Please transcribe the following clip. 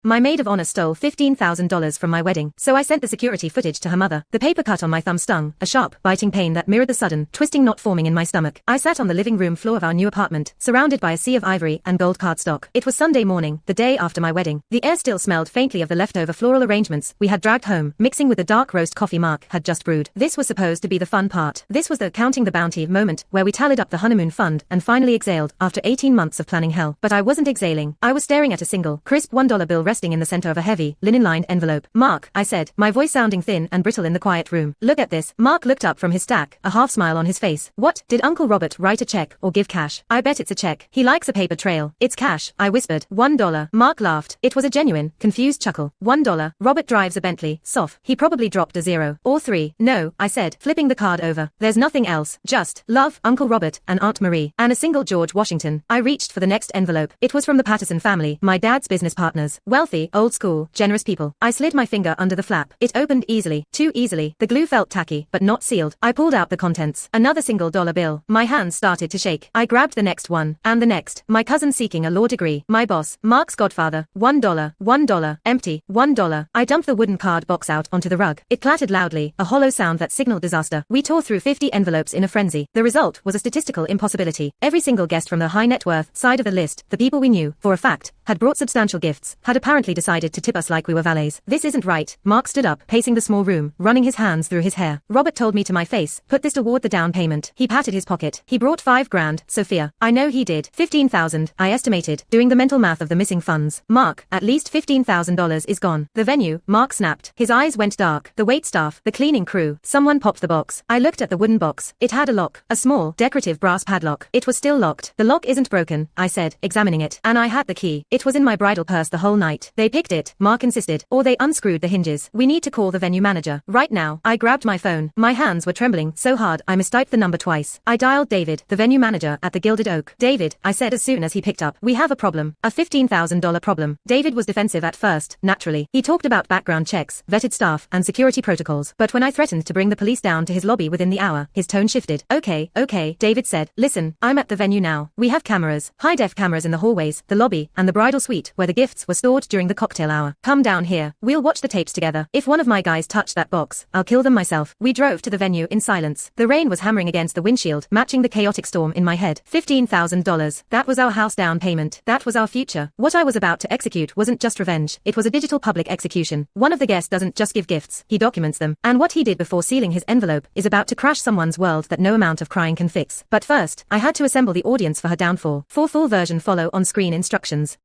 My maid of honor stole $15,000 from my wedding, so I sent the security footage to her mother. The paper cut on my thumb stung, a sharp, biting pain that mirrored the sudden, twisting knot forming in my stomach. I sat on the living room floor of our new apartment, surrounded by a sea of ivory and gold cardstock. It was Sunday morning, the day after my wedding. The air still smelled faintly of the leftover floral arrangements we had dragged home, mixing with the dark roast coffee Mark had just brewed. This was supposed to be the fun part. This was the counting the bounty moment, where we tallied up the honeymoon fund and finally exhaled after 18 months of planning hell. But I wasn't exhaling. I was staring at a single, crisp $1 bill resting in the center of a heavy, linen-lined envelope. "Mark," I said, my voice sounding thin and brittle in the quiet room. "Look at this." Mark looked up from his stack, a half smile on his face. "What? Did Uncle Robert write a check or give cash?" "I bet it's a check. He likes a paper trail." "It's cash," I whispered. $1. Mark laughed. It was a genuine, confused chuckle. $1. Robert drives a Bentley. Soft. He probably dropped a zero. Or 3. "No," I said, flipping the card over. "There's nothing else. Just, love, Uncle Robert, and Aunt Marie, and a single George Washington." I reached for the next envelope. It was from the Patterson family, my dad's business partners. Wealthy, old school, generous people. I slid my finger under the flap. It opened easily. Too easily. The glue felt tacky, but not sealed. I pulled out the contents. Another single dollar bill. My hands started to shake. I grabbed the next one. And the next. My cousin seeking a law degree. My boss. Mark's godfather. $1. $1. Empty. $1. I dumped the wooden card box out onto the rug. It clattered loudly, a hollow sound that signaled disaster. We tore through 50 envelopes in a frenzy. The result was a statistical impossibility. Every single guest from the high net worth side of the list, the people we knew, for a fact, had brought substantial gifts, had apparently decided to tip us like we were valets. "This isn't right." Mark stood up, pacing the small room, running his hands through his hair. "Robert told me to my face, put this toward the down payment." He patted his pocket. "He brought $5 grand, Sophia." "I know he did. 15,000, I estimated, doing the mental math of the missing funds." "Mark, at least $15,000 is gone." "The venue," Mark snapped. His eyes went dark. "The waitstaff, the cleaning crew." Someone popped the box. I looked at the wooden box. It had a lock, a small, decorative brass padlock. It was still locked. "The lock isn't broken," I said, examining it. "And I had the key. It was in my bridal purse the whole night." "They picked it," Mark insisted, "or they unscrewed the hinges. We need to call the venue manager. Right now." I grabbed my phone. My hands were trembling so hard I mistyped the number twice. I dialed David, the venue manager at the Gilded Oak. "David," I said as soon as he picked up, "we have a problem. A $15,000 problem." David was defensive at first, naturally. He talked about background checks, vetted staff, and security protocols. But when I threatened to bring the police down to his lobby within the hour, his tone shifted. Okay, David said. "Listen, I'm at the venue now. We have cameras, high-def cameras in the hallways, the lobby, and the bridal suite where the gifts were stored during the cocktail hour. Come down here. We'll watch the tapes together. If one of my guys touched that box, I'll kill them myself." We drove to the venue in silence. The rain was hammering against the windshield, matching the chaotic storm in my head. $15,000. That was our house down payment. That was our future. What I was about to execute wasn't just revenge. It was a digital public execution. One of the guests doesn't just give gifts, he documents them. And what he did before sealing his envelope is about to crash someone's world that no amount of crying can fix. But first, I had to assemble the audience for her downfall. For full version follow on screen instructions.